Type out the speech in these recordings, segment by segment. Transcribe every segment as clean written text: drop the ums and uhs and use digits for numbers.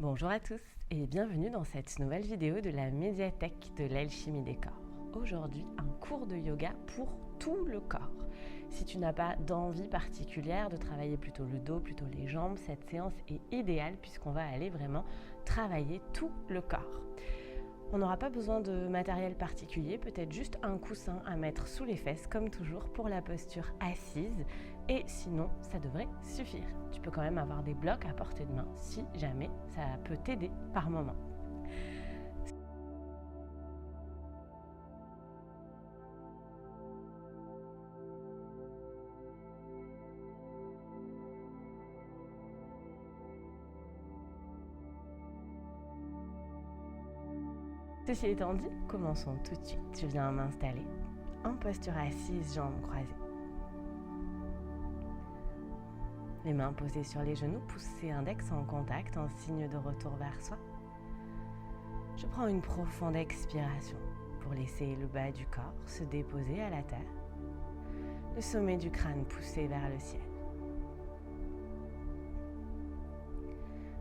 Bonjour à tous et bienvenue dans cette nouvelle vidéo de la médiathèque de l'alchimie des corps. Aujourd'hui, un cours de yoga pour tout le corps. Si tu n'as pas d'envie particulière de travailler plutôt le dos, plutôt les jambes, cette séance est idéale puisqu'on va aller vraiment travailler tout le corps. On n'aura pas besoin de matériel particulier, peut-être juste un coussin à mettre sous les fesses comme toujours pour la posture assise et sinon ça devrait suffire. Tu peux quand même avoir des blocs à portée de main si jamais ça peut t'aider par moment. Ceci étant dit, commençons tout de suite. Je viens m'installer en posture assise, jambes croisées. Les mains posées sur les genoux, poussez index en contact en signe de retour vers soi. Je prends une profonde expiration pour laisser le bas du corps se déposer à la terre. Le sommet du crâne poussé vers le ciel.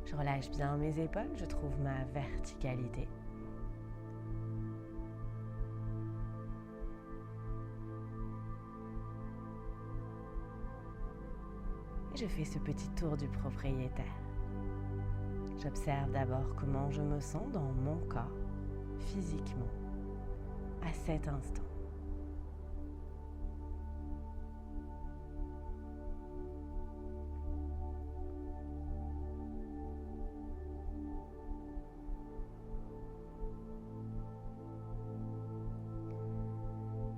Je relâche bien mes épaules, je trouve ma verticalité. Je fais ce petit tour du propriétaire. J'observe d'abord comment je me sens dans mon corps, physiquement, à cet instant.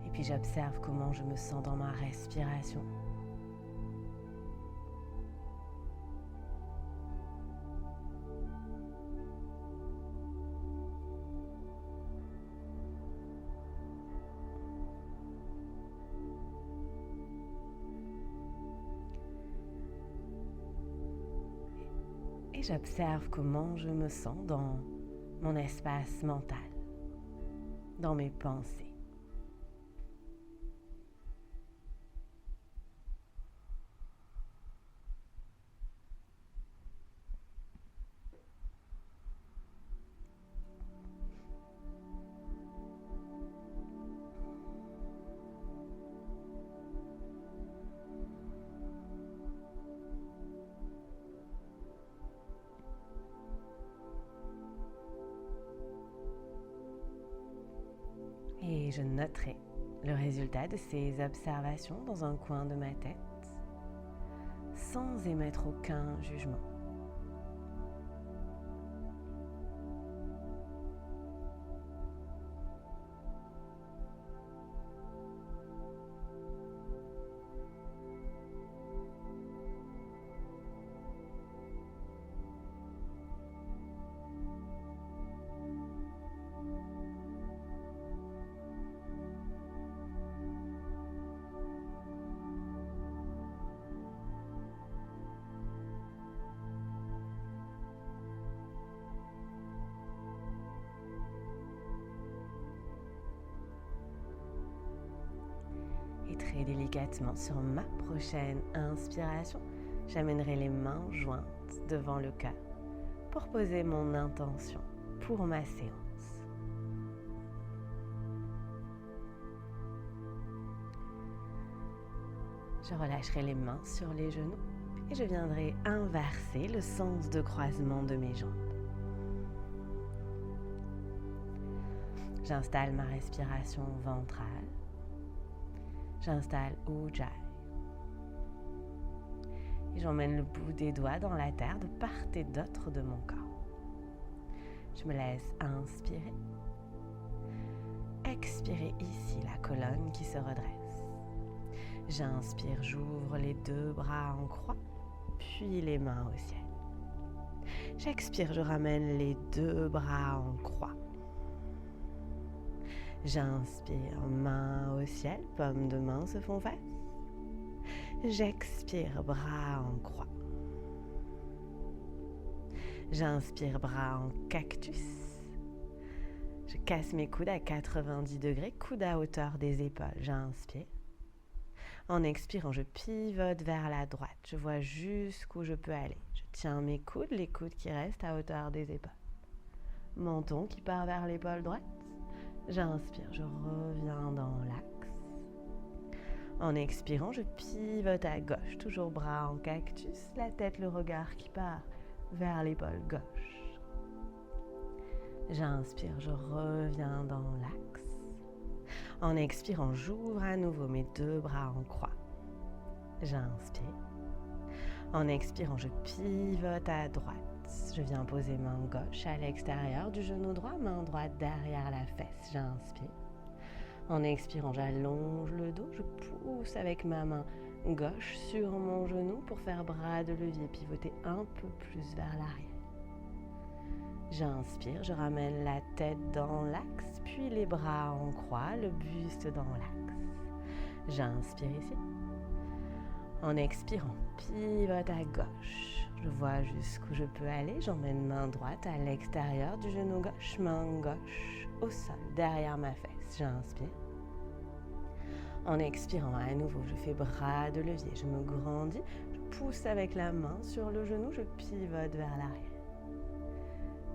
Et puis j'observe comment je me sens dans ma respiration. Et j'observe comment je me sens dans mon espace mental, dans mes pensées. Et je noterai le résultat de ces observations dans un coin de ma tête, sans émettre aucun jugement. Et très délicatement, sur ma prochaine inspiration, j'amènerai les mains jointes devant le cœur pour poser mon intention pour ma séance. Je relâcherai les mains sur les genoux et je viendrai inverser le sens de croisement de mes jambes. J'installe ma respiration ventrale. J'installe Ujjayi. Et j'emmène le bout des doigts dans la terre de part et d'autre de mon corps. Je me laisse inspirer. Expirer ici la colonne qui se redresse. J'inspire, j'ouvre les deux bras en croix, puis les mains au ciel. J'expire, je ramène les deux bras en croix. J'inspire, main au ciel, paumes de main se font face. J'expire, bras en croix. J'inspire, bras en cactus. Je casse mes coudes à 90 degrés, coudes à hauteur des épaules. J'inspire. En expirant, je pivote vers la droite. Je vois jusqu'où je peux aller. Je tiens mes coudes, les coudes qui restent à hauteur des épaules. Menton qui part vers l'épaule droite. J'inspire, je reviens dans l'axe. En expirant, je pivote à gauche, toujours bras en cactus, la tête, le regard qui part vers l'épaule gauche. J'inspire, je reviens dans l'axe. En expirant, j'ouvre à nouveau mes deux bras en croix. J'inspire. En expirant, je pivote à droite. Je viens poser main gauche à l'extérieur du genou droit, main droite derrière la fesse. J'inspire. En expirant, j'allonge le dos. Je pousse avec ma main gauche sur mon genou pour faire bras de levier, pivoter un peu plus vers l'arrière. J'inspire, je ramène la tête dans l'axe, puis les bras en croix, le buste dans l'axe. J'inspire ici. En expirant, pivote à gauche. Je vois jusqu'où je peux aller. J'emmène main droite à l'extérieur du genou gauche, main gauche au sol, derrière ma fesse. J'inspire. En expirant à nouveau, je fais bras de levier. Je me grandis, je pousse avec la main sur le genou, je pivote vers l'arrière.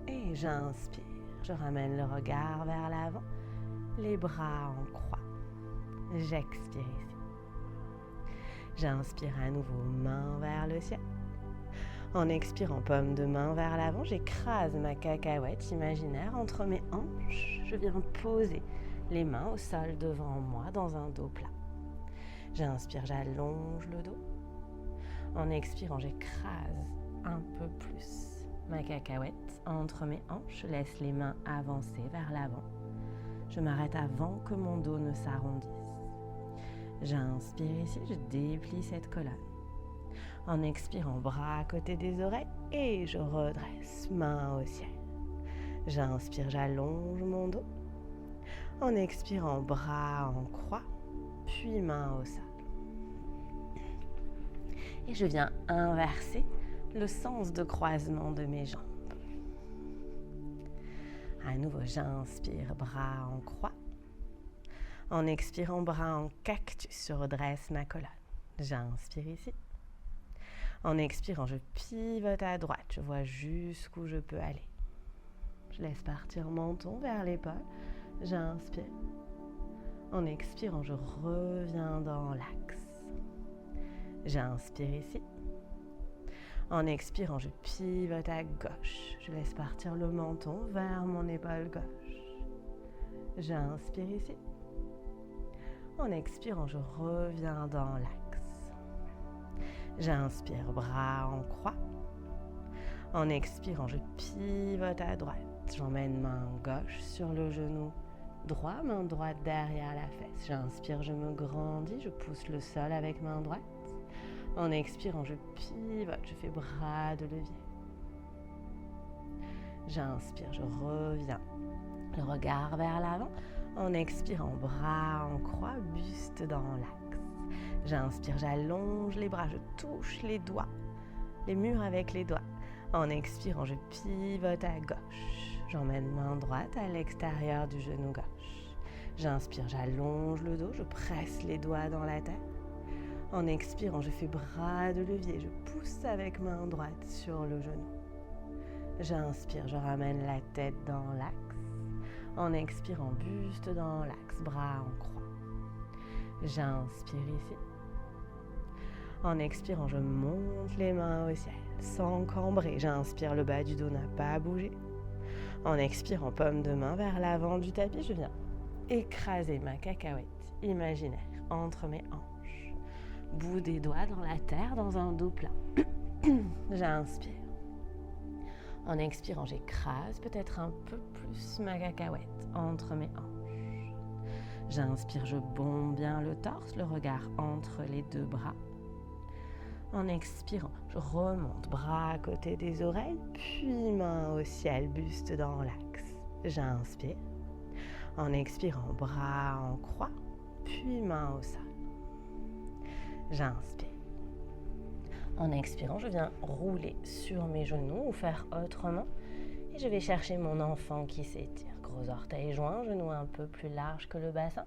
Et j'inspire, je ramène le regard vers l'avant, les bras en croix. J'expire ici. J'inspire à nouveau, main vers le ciel. En expirant, paume de main vers l'avant, j'écrase ma cacahuète imaginaire entre mes hanches. Je viens poser les mains au sol devant moi dans un dos plat. J'inspire, j'allonge le dos. En expirant, j'écrase un peu plus ma cacahuète entre mes hanches, je laisse les mains avancer vers l'avant. Je m'arrête avant que mon dos ne s'arrondisse. J'inspire ici, je déplie cette colonne. En expirant, bras à côté des oreilles et je redresse, main au ciel. J'inspire, j'allonge mon dos. En expirant, bras en croix, puis main au sol. Et je viens inverser le sens de croisement de mes jambes. À nouveau, j'inspire, bras en croix. En expirant, bras en cactus, je redresse ma colonne. J'inspire ici. En expirant, je pivote à droite. Je vois jusqu'où je peux aller. Je laisse partir menton vers l'épaule. J'inspire. En expirant, je reviens dans l'axe. J'inspire ici. En expirant, je pivote à gauche. Je laisse partir le menton vers mon épaule gauche. J'inspire ici. En expirant, je reviens dans l'axe. J'inspire, bras en croix. En expirant, je pivote à droite. J'emmène main gauche sur le genou droit, main droite derrière la fesse. J'inspire, je me grandis, je pousse le sol avec main droite. En expirant, je pivote, je fais bras de levier. J'inspire, je reviens, le regard vers l'avant. En expirant, bras en croix, buste dans l'axe. J'inspire, j'allonge les bras, je touche les doigts, les murs avec les doigts. En expirant, je pivote à gauche. J'emmène main droite à l'extérieur du genou gauche. J'inspire, j'allonge le dos, je presse les doigts dans la tête. En expirant, je fais bras de levier, je pousse avec main droite sur le genou. J'inspire, je ramène la tête dans l'axe. En expirant, buste dans l'axe, bras en croix. J'inspire ici. En expirant, je monte les mains au ciel, sans cambrer. J'inspire, le bas du dos n'a pas bougé. En expirant, paume de main vers l'avant du tapis, je viens écraser ma cacahuète imaginaire entre mes hanches. Bout des doigts dans la terre, dans un dos plat. J'inspire. En expirant, j'écrase peut-être un peu plus ma cacahuète entre mes hanches. J'inspire, je bombe bien le torse, le regard entre les deux bras. En expirant, je remonte, bras à côté des oreilles, puis main au ciel, buste dans l'axe. J'inspire. En expirant, bras en croix, puis main au sol. J'inspire. En expirant, je viens rouler sur mes genoux ou faire autrement. Et je vais chercher mon enfant qui s'étire. Gros orteils joints, genoux un peu plus larges que le bassin.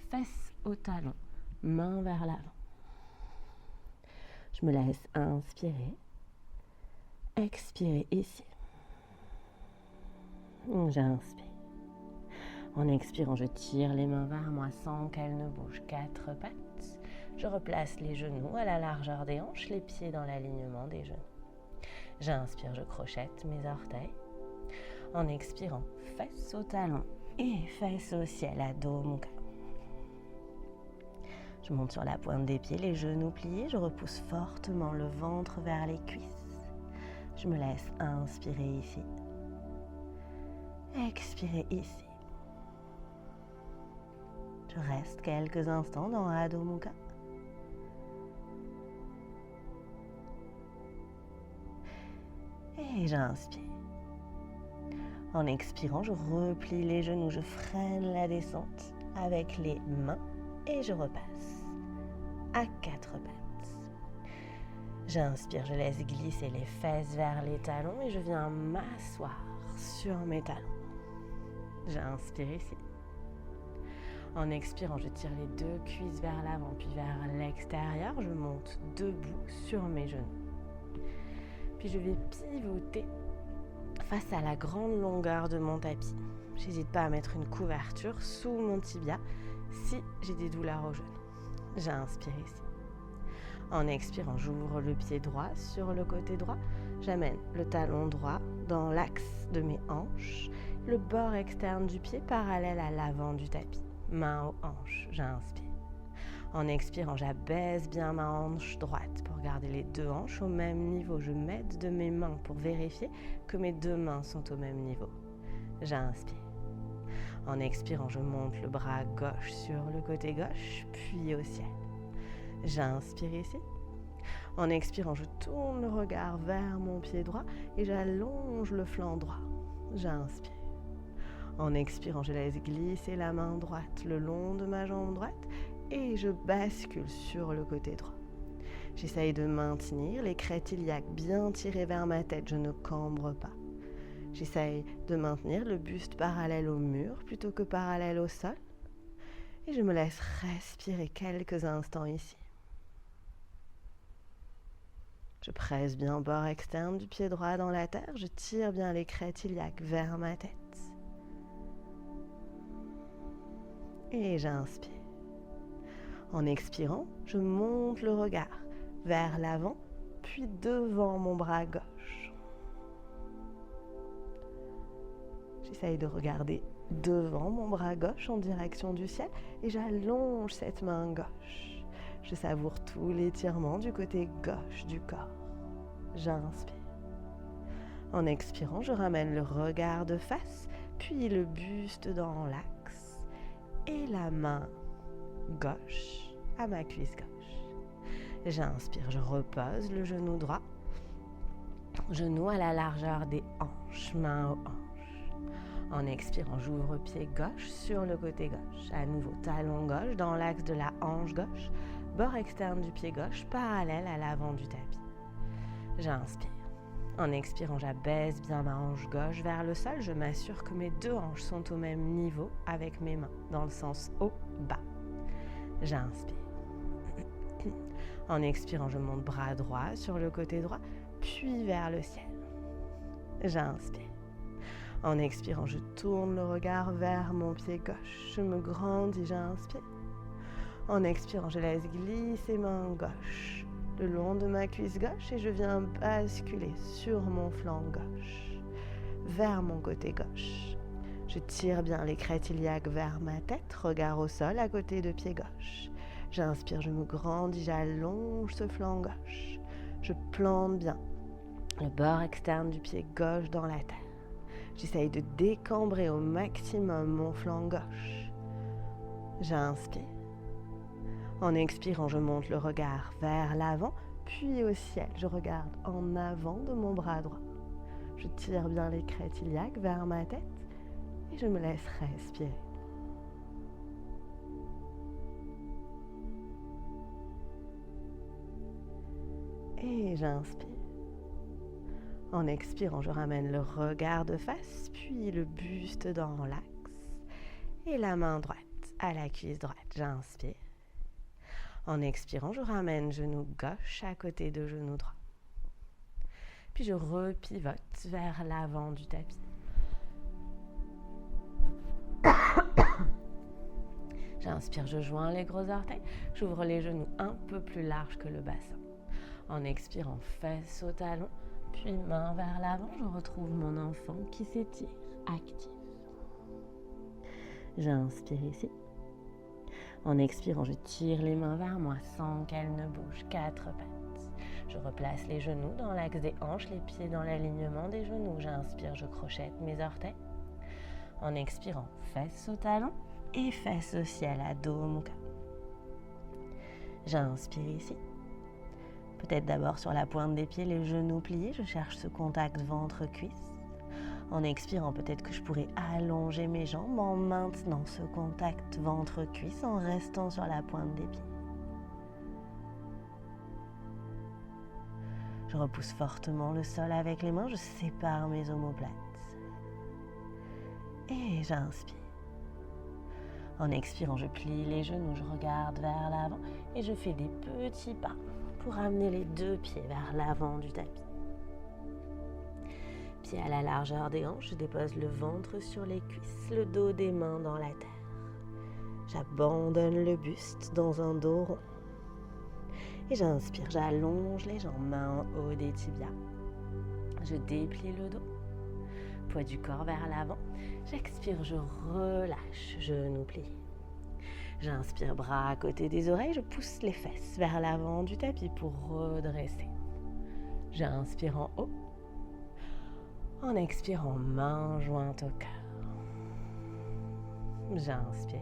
Fesses au talon, main vers l'avant. Je me laisse inspirer, expirer ici. J'inspire. En expirant, je tire les mains vers moi sans qu'elles ne bougent. 4 pattes. Je replace les genoux à la largeur des hanches, les pieds dans l'alignement des genoux. J'inspire, je crochette mes orteils. En expirant, fesses au talon et fesses au ciel, Adho Mukha. Je monte sur la pointe des pieds, les genoux pliés. Je repousse fortement le ventre vers les cuisses. Je me laisse inspirer ici. Expirer ici. Je reste quelques instants dans Adho Mukha. Et j'inspire. En expirant, je replie les genoux, je freine la descente avec les mains et je repasse à 4 pattes. J'inspire, je laisse glisser les fesses vers les talons et je viens m'asseoir sur mes talons. J'inspire ici. En expirant, je tire les 2 cuisses vers l'avant puis vers l'extérieur. Je monte debout sur mes genoux. Puis je vais pivoter face à la grande longueur de mon tapis. J'hésite pas à mettre une couverture sous mon tibia si j'ai des douleurs au genou. J'inspire ici. En expirant, j'ouvre le pied droit sur le côté droit. J'amène le talon droit dans l'axe de mes hanches, le bord externe du pied parallèle à l'avant du tapis. Main aux hanches, j'inspire. En expirant, j'abaisse bien ma hanche droite pour garder les 2 hanches au même niveau. Je m'aide de mes mains pour vérifier que mes 2 mains sont au même niveau. J'inspire. En expirant, je monte le bras gauche sur le côté gauche, puis au ciel. J'inspire ici. En expirant, je tourne le regard vers mon pied droit et j'allonge le flanc droit. J'inspire. En expirant, je laisse glisser la main droite le long de ma jambe droite et je bascule sur le côté droit. J'essaye de maintenir les crêtes iliaques bien tirées vers ma tête, je ne cambre pas. J'essaye de maintenir le buste parallèle au mur plutôt que parallèle au sol. Et je me laisse respirer quelques instants ici. Je presse bien le bord externe du pied droit dans la terre, je tire bien les crêtes iliaques vers ma tête. Et j'inspire. En expirant, je monte le regard vers l'avant, puis devant mon bras gauche. J'essaye de regarder devant mon bras gauche en direction du ciel et j'allonge cette main gauche. Je savoure tout l'étirement du côté gauche du corps. J'inspire. En expirant, je ramène le regard de face, puis le buste dans l'axe et la main gauche à ma cuisse gauche. J'inspire, je repose le genou droit, genou à la largeur des hanches, main aux hanches. En expirant, j'ouvre pied gauche sur le côté gauche. À nouveau, talon gauche dans l'axe de la hanche gauche, bord externe du pied gauche, parallèle à l'avant du tapis. J'inspire. En expirant, j'abaisse bien ma hanche gauche vers le sol. Je m'assure que mes 2 hanches sont au même niveau avec mes mains, dans le sens haut-bas. J'inspire. En expirant, je monte bras droit sur le côté droit, puis vers le ciel. J'inspire. En expirant, je tourne le regard vers mon pied gauche. Je me grandis, j'inspire. En expirant, je laisse glisser main gauche le long de ma cuisse gauche et je viens basculer sur mon flanc gauche, vers mon côté gauche. Je tire bien les crêtes iliaques vers ma tête, regard au sol à côté de pied gauche. J'inspire, je me grandis, j'allonge ce flanc gauche. Je plante bien le bord externe du pied gauche dans la terre. J'essaye de décambrer au maximum mon flanc gauche. J'inspire. En expirant, je monte le regard vers l'avant, puis au ciel. Je regarde en avant de mon bras droit. Je tire bien les crêtes iliaques vers ma tête et je me laisse respirer. Et j'inspire. En expirant, je ramène le regard de face, puis le buste dans l'axe et la main droite à la cuisse droite. J'inspire. En expirant, je ramène genou gauche à côté de genou droit. Puis je repivote vers l'avant du tapis. J'inspire, je joins les gros orteils, j'ouvre les genoux un peu plus larges que le bassin. En expirant, fesses au talon, puis main vers l'avant, je retrouve mon enfant qui s'étire, actif. J'inspire ici. En expirant, je tire les mains vers moi sans qu'elles ne bougent, 4 pattes. Je replace les genoux dans l'axe des hanches, les pieds dans l'alignement des genoux. J'inspire, je crochette mes orteils. En expirant, fesses au talon et fesses au ciel, Adho Mukha. J'inspire ici. Peut-être d'abord sur la pointe des pieds, les genoux pliés. Je cherche ce contact ventre-cuisse. En expirant, peut-être que je pourrais allonger mes jambes en maintenant ce contact ventre-cuisse en restant sur la pointe des pieds. Je repousse fortement le sol avec les mains, je sépare mes omoplates. Et j'inspire. En expirant, je plie les genoux, je regarde vers l'avant et je fais des petits pas pour amener les 2 pieds vers l'avant du tapis. Pieds à la largeur des hanches, je dépose le ventre sur les cuisses, le dos des mains dans la terre. J'abandonne le buste dans un dos rond. Et j'inspire, j'allonge les jambes, mains en haut des tibias. Je déplie le dos, poids du corps vers l'avant. J'expire, je relâche, genoux pliés. J'inspire, bras à côté des oreilles, je pousse les fesses vers l'avant du tapis pour redresser. J'inspire en haut. En expirant, main jointe au cœur. J'inspire.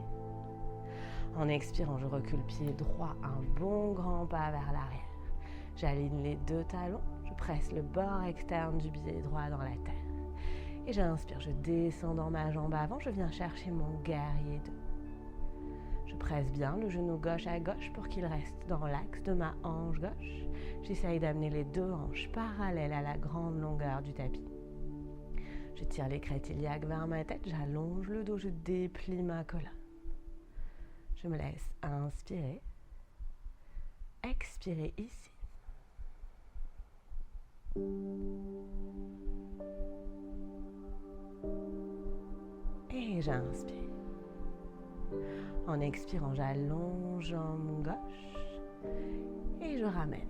En expirant, je recule pied droit, un bon grand pas vers l'arrière. J'aligne les 2 talons, je presse le bord externe du pied droit dans la terre. Et j'inspire, je descends dans ma jambe avant, je viens chercher mon guerrier 2. Je presse bien le genou gauche à gauche pour qu'il reste dans l'axe de ma hanche gauche. J'essaye d'amener les 2 hanches parallèles à la grande longueur du tapis. Je tire les crêtes iliaques vers ma tête, j'allonge le dos, je déplie ma colonne. Je me laisse inspirer, expirer ici. Et j'inspire. En expirant, j'allonge jambe gauche et je ramène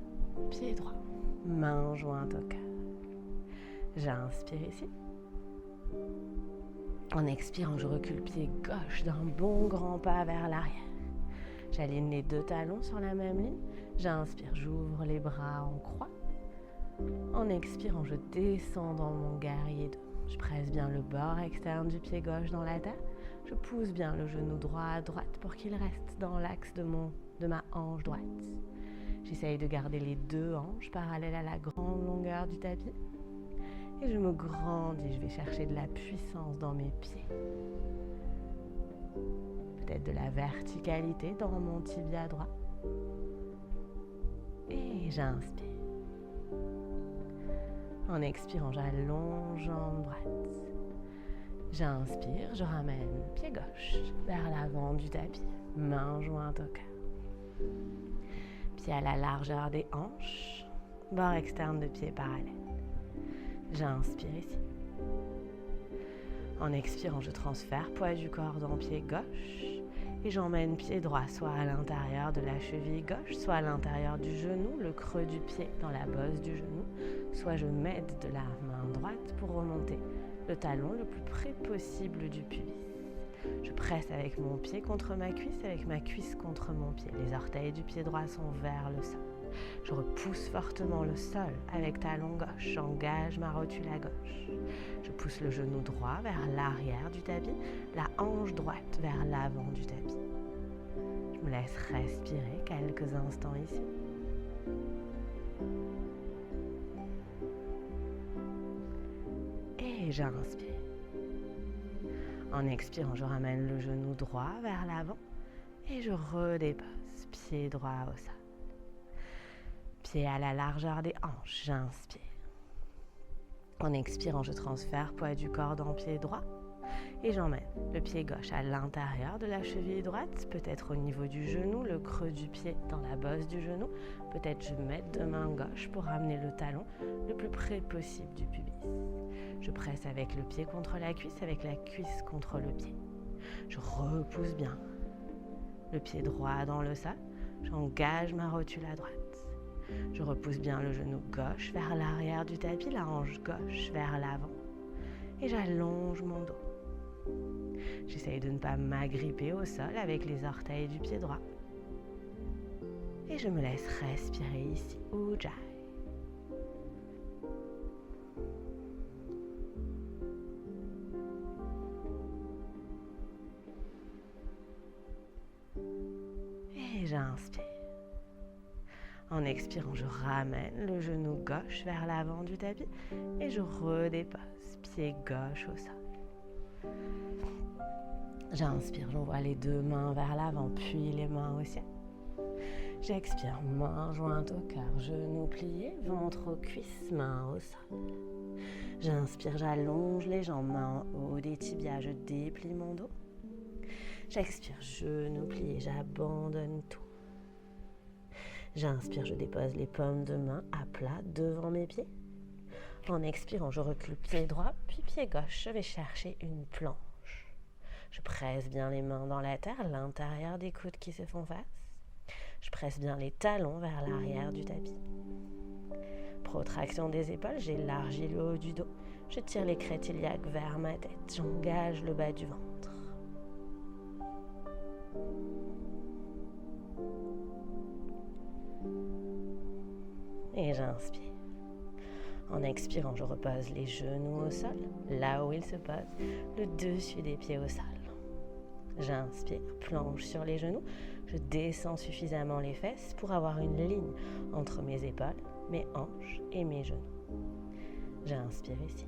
pied droit, main jointe au cœur. J'inspire ici. En expirant, je recule pied gauche d'un bon grand pas vers l'arrière. J'aligne les 2 talons sur la même ligne. J'inspire, j'ouvre les bras en croix. En expirant, je descends dans mon guerrier 2. Je presse bien le bord externe du pied gauche dans la terre. Je pousse bien le genou droit à droite pour qu'il reste dans l'axe de ma hanche droite. J'essaye de garder les 2 hanches parallèles à la grande longueur du tapis. Et je me grandis, je vais chercher de la puissance dans mes pieds. Peut-être de la verticalité dans mon tibia droit. Et j'inspire. En expirant, j'allonge jambe droite. J'inspire, je ramène pied gauche vers l'avant du tapis, main jointe au cœur. Pied à la largeur des hanches, bord externe de pied parallèle. J'inspire ici. En expirant, je transfère poids du corps dans pied gauche et j'emmène pied droit soit à l'intérieur de la cheville gauche, soit à l'intérieur du genou, le creux du pied dans la bosse du genou, soit je m'aide de la main droite pour remonter le talon le plus près possible du pubis. Je presse avec mon pied contre ma cuisse, avec ma cuisse contre mon pied. Les orteils du pied droit sont vers le sol. Je repousse fortement le sol avec talon gauche. J'engage ma rotule à gauche. Je pousse le genou droit vers l'arrière du tapis, la hanche droite vers l'avant du tapis. Je me laisse respirer quelques instants ici. Et j'inspire. En expirant, je ramène le genou droit vers l'avant et je redépose, pied droit au sol. Pied à la largeur des hanches, j'inspire. En expirant, je transfère poids du corps dans pied droit Et j'emmène le pied gauche à l'intérieur de la cheville droite, peut-être au niveau du genou, le creux du pied dans la bosse du genou. Peut-être je mets deux mains gauche pour amener le talon le plus près possible du pubis. Je presse avec le pied contre la cuisse, avec la cuisse contre le pied. Je repousse bien le pied droit dans le sol. J'engage ma rotule à droite. Je repousse bien le genou gauche vers l'arrière du tapis, la hanche gauche vers l'avant. Et j'allonge mon dos. J'essaye de ne pas m'agripper au sol avec les orteils du pied droit. Et je me laisse respirer ici, Ujjayi. Et j'inspire. En expirant, je ramène le genou gauche vers l'avant du tapis et je redépose, pied gauche au sol. J'inspire, j'envoie les deux mains vers l'avant, puis les mains au ciel. J'expire, main jointe au cœur, genoux pliés, ventre aux cuisses, mains au sol. J'inspire, j'allonge les jambes, mains en haut des tibias, je déplie mon dos. J'expire, genoux pliés, j'abandonne tout. J'inspire, je dépose les paumes de main à plat devant mes pieds. En expirant, je recule pied droit, puis pied gauche. Je vais chercher une planche. Je presse bien les mains dans la terre, l'intérieur des coudes qui se font face. Je presse bien les talons vers l'arrière du tapis. Protraction des épaules, j'élargis le haut du dos. Je tire les crêtes iliaques vers ma tête. J'engage le bas du ventre. Et j'inspire. En expirant, je repose les genoux au sol, là où ils se posent, le dessus des pieds au sol. J'inspire, planche sur les genoux, je descends suffisamment les fesses pour avoir une ligne entre mes épaules, mes hanches et mes genoux. J'inspire ici.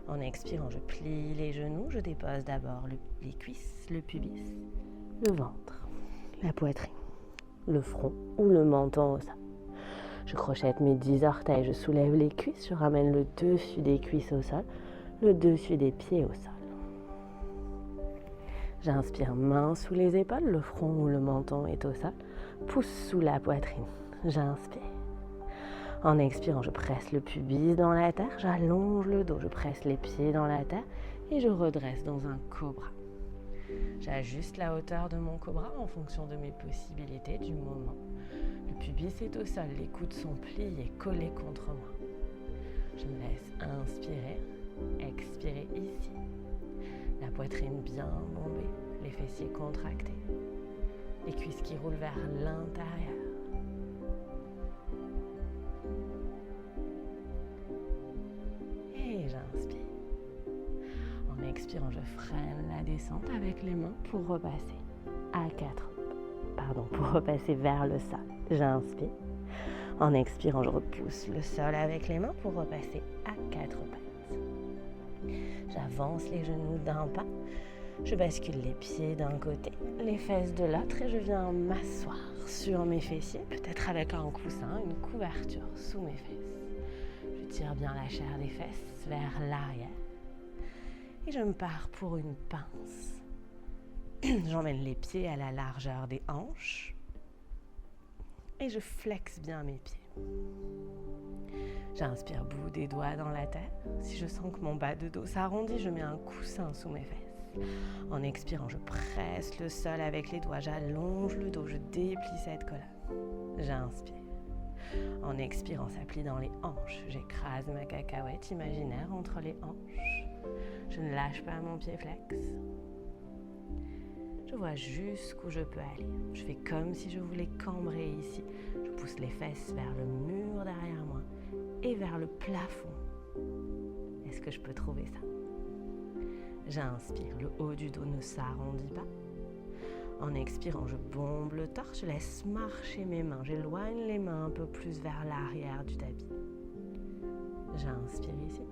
En expirant, je plie les genoux, je dépose d'abord les cuisses, le pubis, le ventre, la poitrine, le front ou le menton au sol. Je crochette mes 10 orteils, je soulève les cuisses, je ramène le dessus des cuisses au sol, le dessus des pieds au sol. J'inspire, main sous les épaules, le front ou le menton est au sol, pouce sous la poitrine. J'inspire. En expirant, je presse le pubis dans la terre, j'allonge le dos, je presse les pieds dans la terre et je redresse dans un cobra. J'ajuste la hauteur de mon cobra en fonction de mes possibilités du moment. Le pubis est au sol, les coudes sont pliés, collés contre moi. Je me laisse inspirer, expirer ici. La poitrine bien bombée, les fessiers contractés, les cuisses qui roulent vers l'intérieur. Et j'inspire. En expirant, je freine la descente avec les mains pour repasser pour repasser vers le sol. J'inspire. En expirant, je repousse le sol avec les mains pour repasser à 4 pattes. J'avance les genoux d'un pas. Je bascule les pieds d'un côté, les fesses de l'autre et je viens m'asseoir sur mes fessiers, peut-être avec un coussin, une couverture sous mes fesses. Je tire bien la chair des fesses vers l'arrière et je me pars pour une pince. J'emmène les pieds à la largeur des hanches et je flexe bien mes pieds. J'inspire, bout des doigts dans la terre. Si je sens que mon bas de dos s'arrondit, je mets un coussin sous mes fesses. En expirant, je presse le sol avec les doigts, j'allonge le dos, je déplie cette colonne. J'inspire. En expirant, ça plie dans les hanches. J'écrase ma cacahuète imaginaire entre les hanches. Je ne lâche pas mon pied flex. Je vois jusqu'où je peux aller. Je fais comme si je voulais cambrer ici. Je pousse les fesses vers le mur derrière moi et vers le plafond. Est-ce que je peux trouver ça? J'inspire, le haut du dos ne s'arrondit pas. En expirant, je bombe le torse, je laisse marcher mes mains. J'éloigne les mains un peu plus vers l'arrière du tapis. J'inspire ici.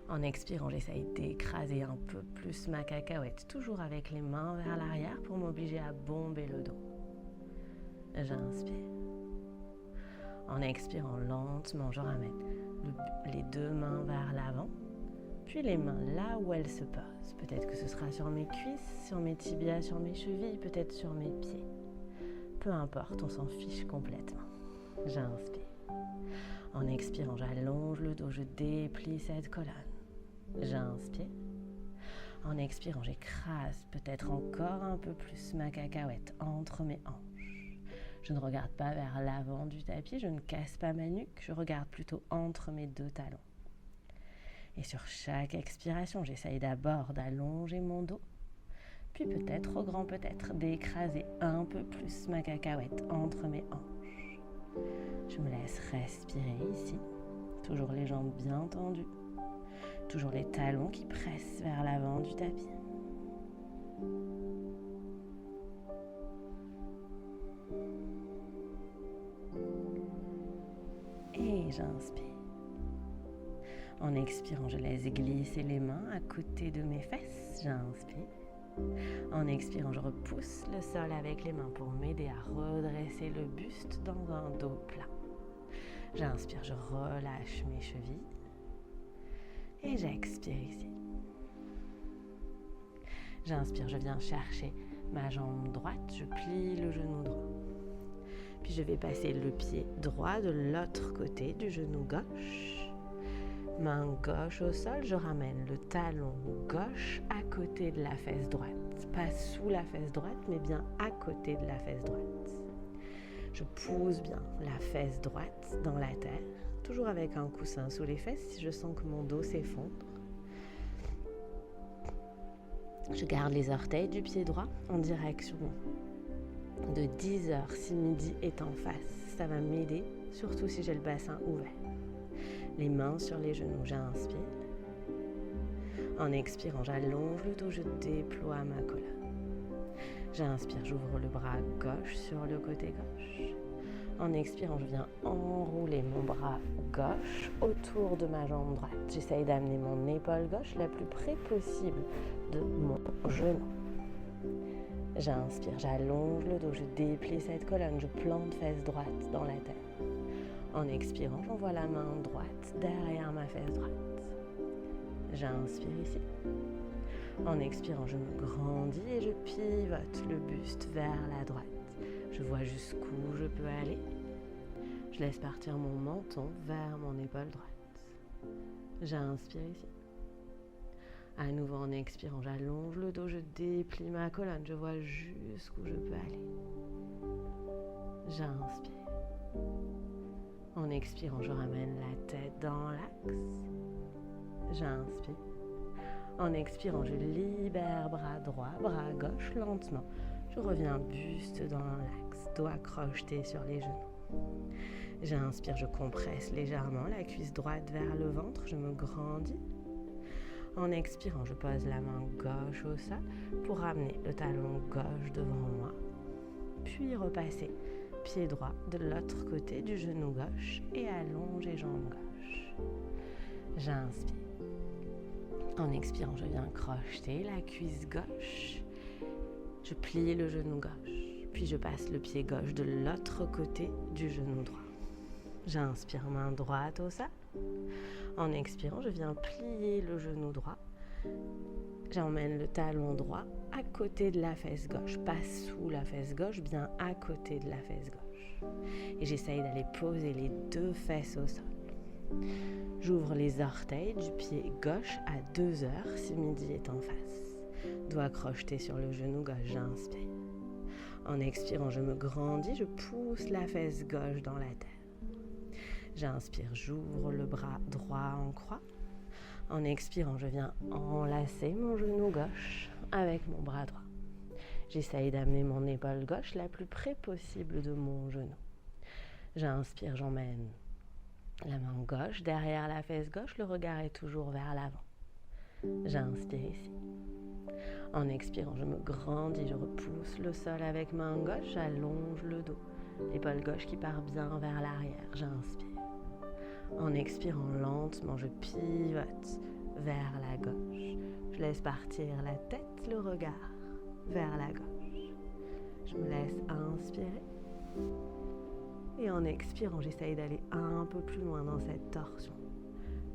En expirant, j'essaye d'écraser un peu plus ma cacahuète, toujours avec les mains vers l'arrière pour m'obliger à bomber le dos. J'inspire. En expirant lentement, je ramène les deux mains vers l'avant, Puis les mains là où elles se posent. Peut-être que ce sera sur mes cuisses, sur mes tibias, sur mes chevilles, peut-être sur mes pieds. Peu importe, on s'en fiche complètement. J'inspire. En expirant, j'allonge le dos, je déplie cette colonne. J'inspire. En expirant, j'écrase peut-être encore un peu plus ma cacahuète entre mes hanches. Je ne regarde pas vers l'avant du tapis, je ne casse pas ma nuque, je regarde plutôt entre mes deux talons. Et sur chaque expiration, j'essaye d'abord d'allonger mon dos, puis peut-être, au grand peut-être, d'écraser un peu plus ma cacahuète entre mes hanches. Je me laisse respirer ici, toujours les jambes bien tendues, toujours les talons qui pressent vers l'avant du tapis. Et j'inspire. En expirant, je laisse glisser les mains à côté de mes fesses. J'inspire. En expirant, je repousse le sol avec les mains pour m'aider à redresser le buste dans un dos plat. J'inspire, je relâche mes chevilles. Et j'expire ici. J'inspire, je viens chercher ma jambe droite, je plie le genou droit. Puis je vais passer le pied droit de l'autre côté du genou gauche. Main gauche au sol, je ramène le talon gauche à côté de la fesse droite. Pas sous la fesse droite, mais bien à côté de la fesse droite. Je pousse bien la fesse droite dans la terre, toujours avec un coussin sous les fesses si je sens que mon dos s'effondre. Je garde les orteils du pied droit en direction de 10 heures si midi est en face. Ça va m'aider, surtout si j'ai le bassin ouvert. Les mains sur les genoux, j'inspire. En expirant, j'allonge le dos, je déploie ma colonne. J'inspire, j'ouvre le bras gauche sur le côté gauche. En expirant, je viens enrouler mon bras gauche autour de ma jambe droite. J'essaye d'amener mon épaule gauche la plus près possible de mon genou. J'inspire, j'allonge le dos, je déplie cette colonne, je plante fesse droite dans la terre. En expirant, j'envoie la main droite derrière ma fesse droite. J'inspire ici. En expirant, je me grandis et je pivote le buste vers la droite. Je vois jusqu'où je peux aller. Je laisse partir mon menton vers mon épaule droite. J'inspire ici. À nouveau en expirant, j'allonge le dos, je déplie ma colonne. Je vois jusqu'où je peux aller. J'inspire. En expirant, je ramène la tête dans l'axe. J'inspire. En expirant, je libère bras droit, bras gauche lentement. Je reviens buste dans l'axe, doigts crochetés sur les genoux. J'inspire, je compresse légèrement la cuisse droite vers le ventre, je me grandis. En expirant, je pose la main gauche au sol pour ramener le talon gauche devant moi. Puis repasser pied droit de l'autre côté du genou gauche et allonger jambe gauche. J'inspire. En expirant, je viens crocheter la cuisse gauche. Je plie le genou gauche. Puis je passe le pied gauche de l'autre côté du genou droit. J'inspire, main droite au sol. En expirant, je viens plier le genou droit. J'emmène le talon droit à côté de la fesse gauche, pas sous la fesse gauche, bien à côté de la fesse gauche. Et j'essaye d'aller poser les deux fesses au sol. J'ouvre les orteils du pied gauche à 2 heures si midi est en face. Doigts crochetés sur le genou gauche, j'inspire. En expirant, je me grandis, je pousse la fesse gauche dans la terre. J'inspire, j'ouvre le bras droit en croix. En expirant, je viens enlacer mon genou gauche avec mon bras droit. J'essaye d'amener mon épaule gauche la plus près possible de mon genou. J'inspire, j'emmène la main gauche derrière la fesse gauche, le regard est toujours vers l'avant. J'inspire ici. En expirant, je me grandis, je repousse le sol avec main gauche, j'allonge le dos. L'épaule gauche qui part bien vers l'arrière, j'inspire. En expirant lentement, je pivote vers la gauche. Je laisse partir la tête, le regard vers la gauche. Je me laisse inspirer. Et en expirant, j'essaye d'aller un peu plus loin dans cette torsion.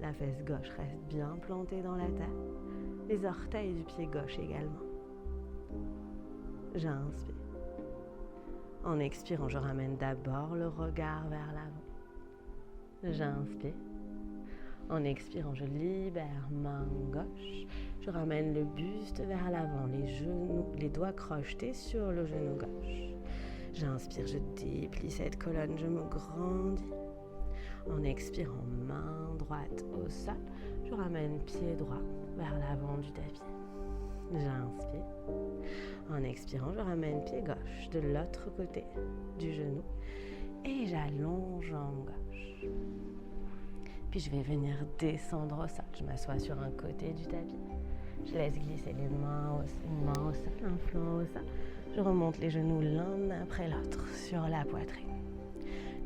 La fesse gauche reste bien plantée dans la terre. Les orteils du pied gauche également. J'inspire. En expirant, je ramène d'abord le regard vers l'avant. J'inspire. En expirant, je libère main gauche. Je ramène le buste vers l'avant, les doigts crochetés sur le genou gauche. J'inspire, je déplie cette colonne, je me grandis. En expirant, main droite au sol, je ramène pied droit vers l'avant du tapis. J'inspire. En expirant, je ramène pied gauche de l'autre côté du genou et j'allonge jambe gauche. Puis je vais venir descendre au sol. Je m'assois sur un côté du tapis. Je laisse glisser les mains une main au sol, un flanc au sol. Je remonte les genoux l'un après l'autre sur la poitrine.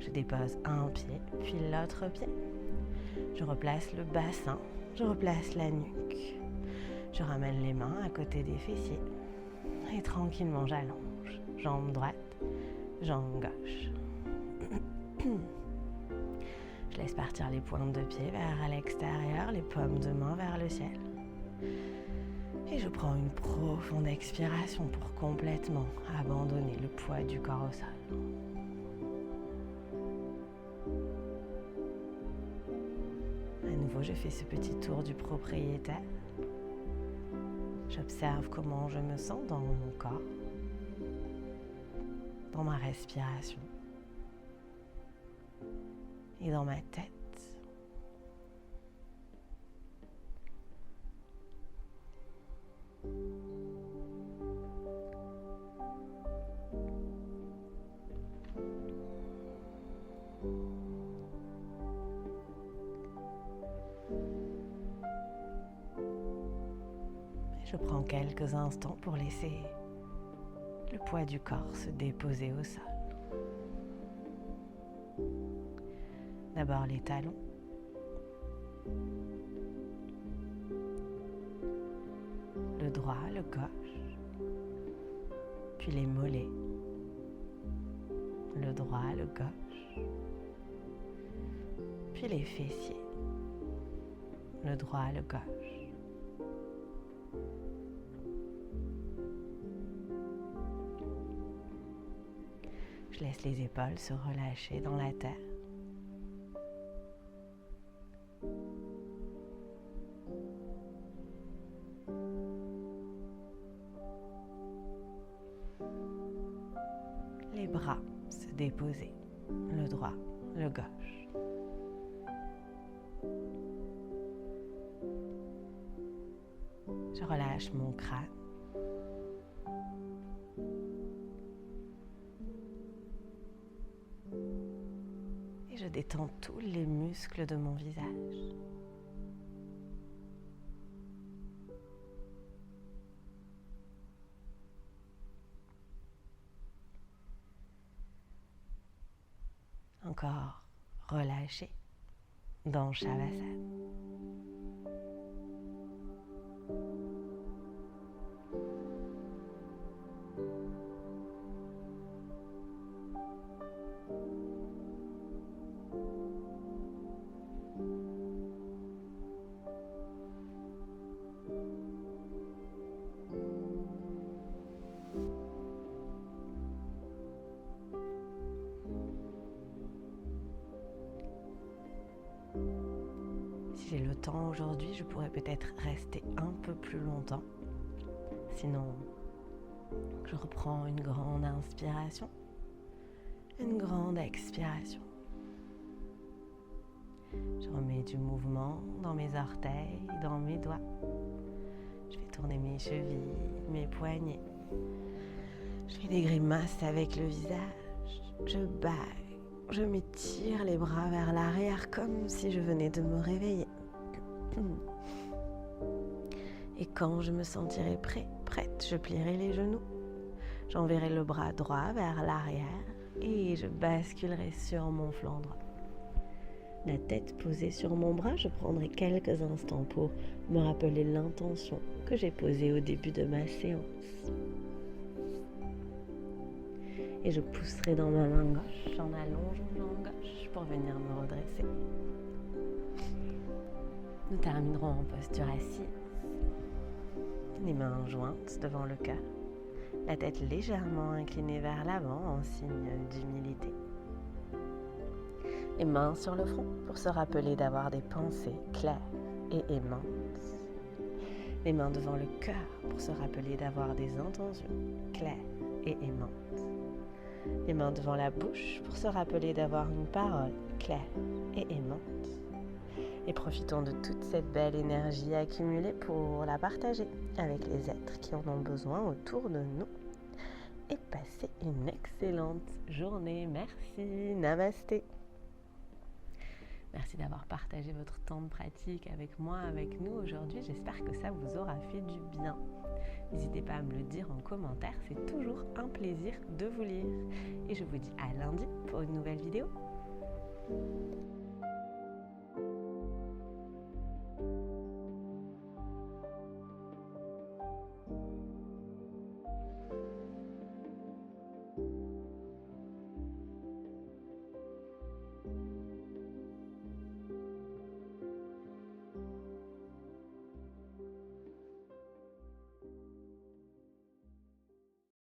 Je dépose un pied, puis l'autre pied. Je replace le bassin, je replace la nuque. Je ramène les mains à côté des fessiers et tranquillement j'allonge. Jambe droite, jambe gauche. Je laisse partir les pointes de pied vers l'extérieur, les paumes de main vers le ciel. Et je prends une profonde expiration pour complètement abandonner le poids du corps au sol. À nouveau, je fais ce petit tour du propriétaire. J'observe comment je me sens dans mon corps, dans ma respiration et dans ma tête. Je prends quelques instants pour laisser le poids du corps se déposer au sol. D'abord les talons, le droit, le gauche, puis les mollets, le droit, le gauche, puis les fessiers, le droit, le gauche. Je laisse les épaules se relâcher dans la terre. Les bras se déposer, le droit, le gauche. Je relâche mon crâne. Et je détends tous les muscles de mon visage. Encore relâché dans Shavasana. Si j'ai le temps aujourd'hui, je pourrais peut-être rester un peu plus longtemps. Sinon, je reprends une grande inspiration, une grande expiration. Je remets du mouvement dans mes orteils, dans mes doigts. Je fais tourner mes chevilles, mes poignets. Je fais des grimaces avec le visage. Je baille. Je m'étire les bras vers l'arrière comme si je venais de me réveiller. Et quand je me sentirai prête, je plierai les genoux. J'enverrai le bras droit vers l'arrière et je basculerai sur mon flanc droit. La tête posée sur mon bras, je prendrai quelques instants pour me rappeler l'intention que j'ai posée au début de ma séance. Et je pousserai dans ma main gauche en allongeant ma main gauche pour venir me redresser. Nous terminerons en posture assise, les mains jointes devant le cœur, la tête légèrement inclinée vers l'avant en signe d'humilité. Les mains sur le front pour se rappeler d'avoir des pensées claires et aimantes. Les mains devant le cœur pour se rappeler d'avoir des intentions claires et aimantes. Les mains devant la bouche pour se rappeler d'avoir une parole claire et aimante. Et profitons de toute cette belle énergie accumulée pour la partager avec les êtres qui en ont besoin autour de nous. Et passez une excellente journée. Merci. Namasté. Merci d'avoir partagé votre temps de pratique avec moi, avec nous aujourd'hui. J'espère que ça vous aura fait du bien. N'hésitez pas à me le dire en commentaire, c'est toujours un plaisir de vous lire. Et je vous dis à lundi pour une nouvelle vidéo.